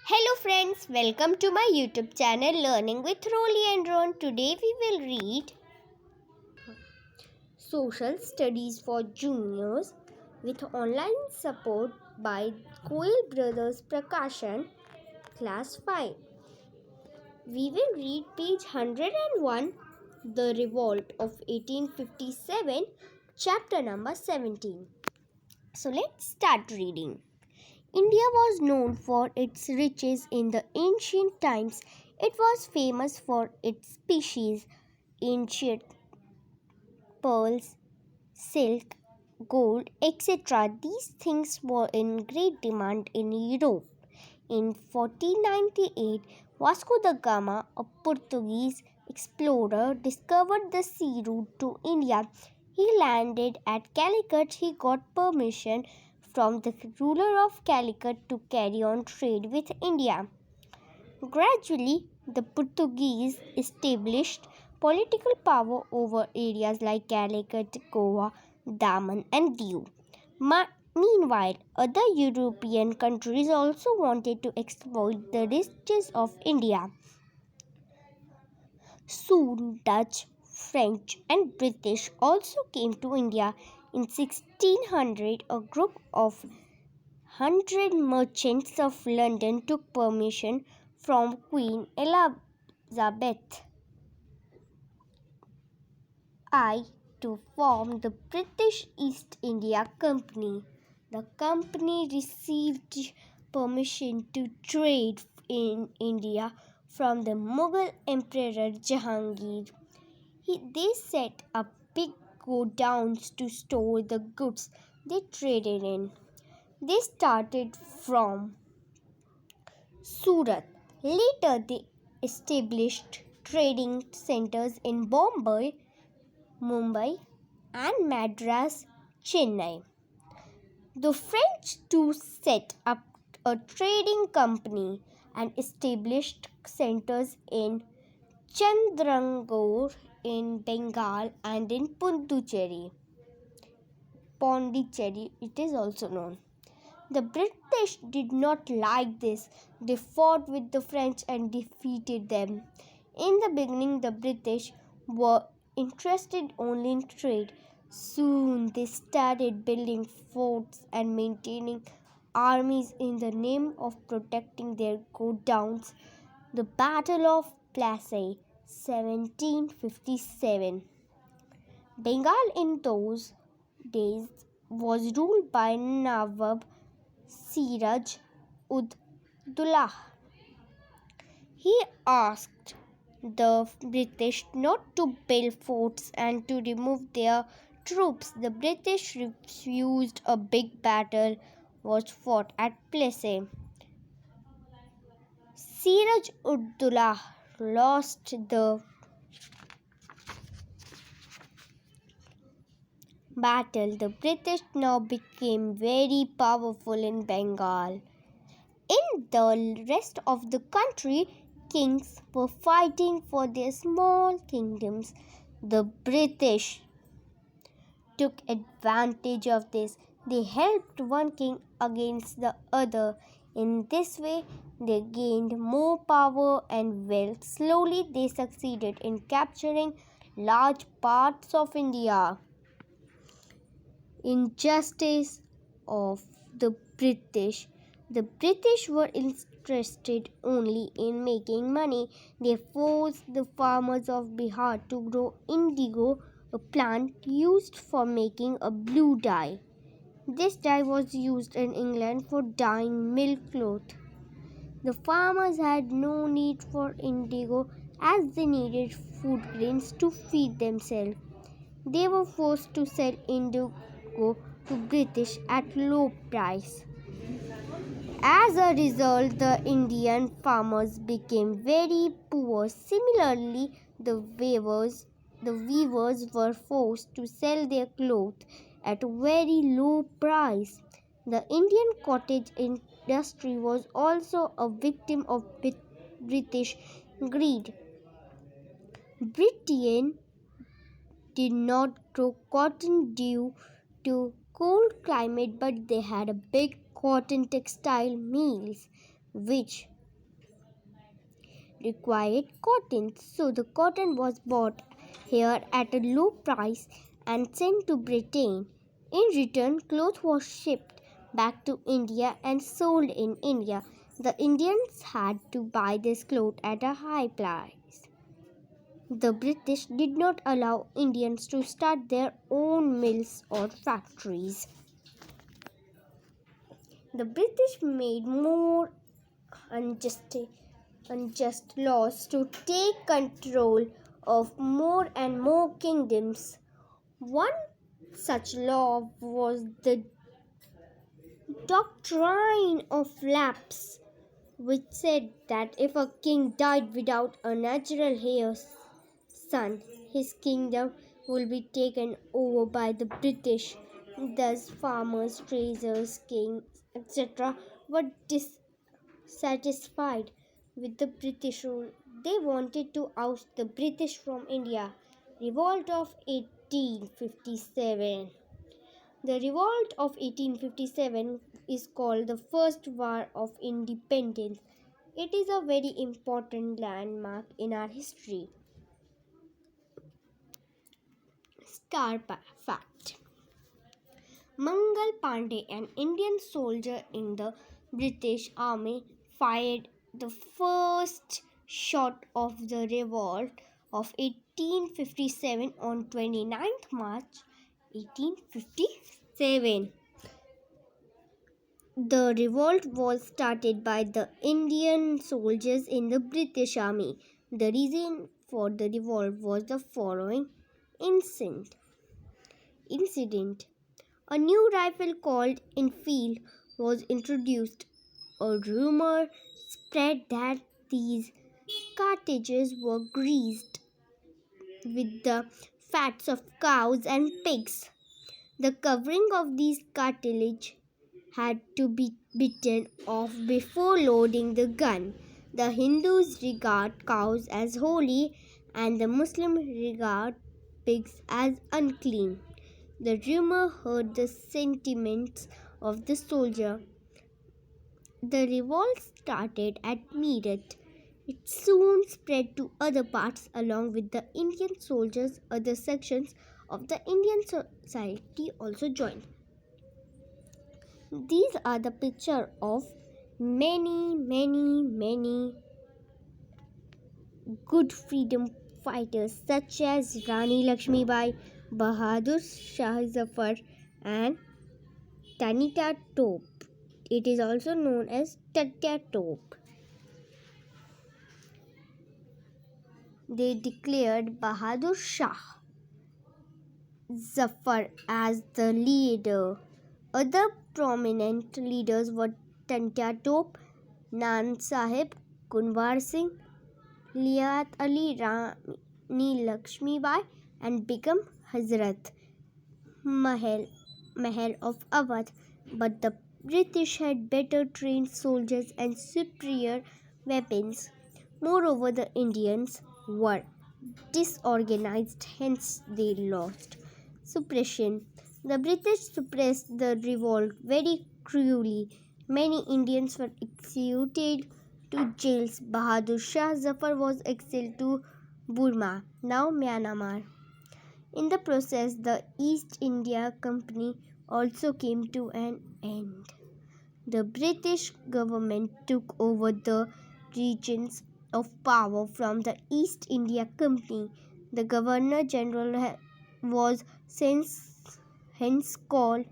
Hello friends, welcome to my YouTube channel Learning with Roli and Ron. Today we will read Social Studies for Juniors with online support by Coil Brothers Prakashan, Class 5. We will read page 101, The Revolt of 1857, chapter number 17. So let's start reading. India was known for its riches in the ancient times. It was famous for its species, ancient pearls, silk, gold, etc. These things were in great demand in Europe. In 1498, Vasco da Gama, a Portuguese explorer, discovered the sea route to India. He landed at Calicut. He got permission from the ruler of Calicut to carry on trade with India. Gradually, the Portuguese established political power over areas like Calicut, Goa, Daman, and Diu. Meanwhile, other European countries also wanted to exploit the riches of India. Soon, Dutch, French, and British also came to India. In 1600, a group of 100 merchants of London took permission from Queen Elizabeth I to form the British East India Company. The company received permission to trade in India from the Mughal Emperor Jahangir. They set up big godowns to store the goods they traded in. They started from Surat. Later, they established trading centers in Bombay, Mumbai, and Madras, Chennai. The French too set up a trading company and established centers in Chandrangore in Bengal and in Pondicherry, it is also known. The British did not like this. They fought with the French and defeated them. In the beginning, the British were interested only in trade. Soon, they started building forts and maintaining armies in the name of protecting their godowns. The Battle of Plassey, 1757. Bengal in those days was ruled by Nawab Siraj ud Dullah. He asked the British not to build forts and to remove their troops. The British refused. A big battle was fought at Plassey. Siraj ud Dullah lost the battle. The British now became very powerful in Bengal. In the rest of the country, kings were fighting for their small kingdoms. The British took advantage of this. They helped one king against the other. In this way, they gained more power and wealth. Slowly, they succeeded in capturing large parts of India. Injustice of the British. The British were interested only in making money. They forced the farmers of Bihar to grow indigo, a plant used for making a blue dye. This dye was used in England for dyeing milk cloth. The farmers had no need for indigo as they needed food grains to feed themselves. They were forced to sell indigo to British at low price. As a result, the Indian farmers became very poor. Similarly, the weavers were forced to sell their cloth at a very low price. The Indian cottage industry was also a victim of British greed. Britain did not grow cotton due to cold climate, but they had a big cotton textile mills which required cotton, so the cotton was bought here at a low price and sent to Britain. In return, cloth was shipped back to India and sold in India. The Indians had to buy this cloth at a high price. The British did not allow Indians to start their own mills or factories. The British made more unjust laws to take control of more and more kingdoms. One such law was the doctrine of lapse, which said that if a king died without a natural heir son, his kingdom will be taken over by the British. Thus, farmers, traders, kings, etc., were dissatisfied with the British rule. They wanted to oust the British from India. Revolt of 1857. The revolt of 1857 is called the First War of Independence. It is a very important landmark in our history. Fact: Mangal Pandey, an Indian soldier in the British Army, fired the first shot of the revolt of 1857 on 29th March 1857. The revolt was started by the Indian soldiers in the British Army. The reason for the revolt was the following incident. A new rifle called Enfield was introduced. A rumor spread that these cartridges were greased with the fats of cows and pigs. The covering of these cartridges had to be bitten off before loading the gun. The Hindus regard cows as holy and the Muslims regard pigs as unclean. The rumor hurt the sentiments of the soldier. The revolt started at Meerut. It soon spread to other parts. Along with the Indian soldiers, other sections of the Indian society also joined. These are the picture of many good freedom fighters such as Rani Lakshmibai, Bahadur Shah Zafar and Tanita Tope. It is also known as Tatya Tope. They declared Bahadur Shah Zafar as the leader. Other prominent leaders were Tantia Tope, Nan Sahib, Kunwar Singh, Liat Ali, Rani Lakshmibai, and Begum Hazrat Mahal of Awadh. But the British had better trained soldiers and superior weapons. Moreover, the Indians were disorganized, hence they lost. Suppression. The British suppressed the revolt very cruelly. Many Indians were executed to jails. Bahadur Shah Zafar was exiled to Burma, now Myanmar. In the process, the East India Company also came to an end. The British government took over the regions of power from the East India Company. The Governor General was hence called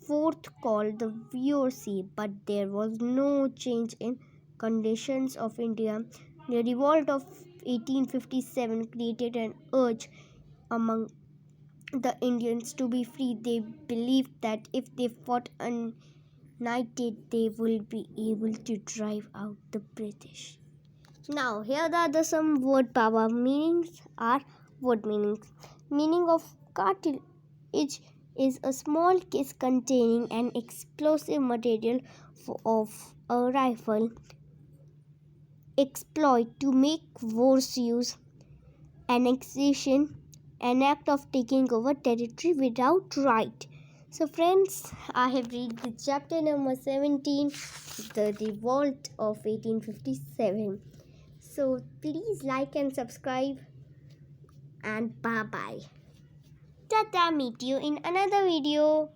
the VOC, but there was no change in conditions of India. The revolt of 1857 created an urge among the Indians to be free. They believed that if they fought united, they will be able to drive out the British. Now, here are some word power meanings. Meaning of cartridge is a small case containing an explosive material of a rifle. Exploit, to make worse use. Annexation, an act of taking over territory without right. So friends, I have read the chapter number 17, the revolt of 1857. So please like and subscribe, and bye bye. Tata, meet you in another video.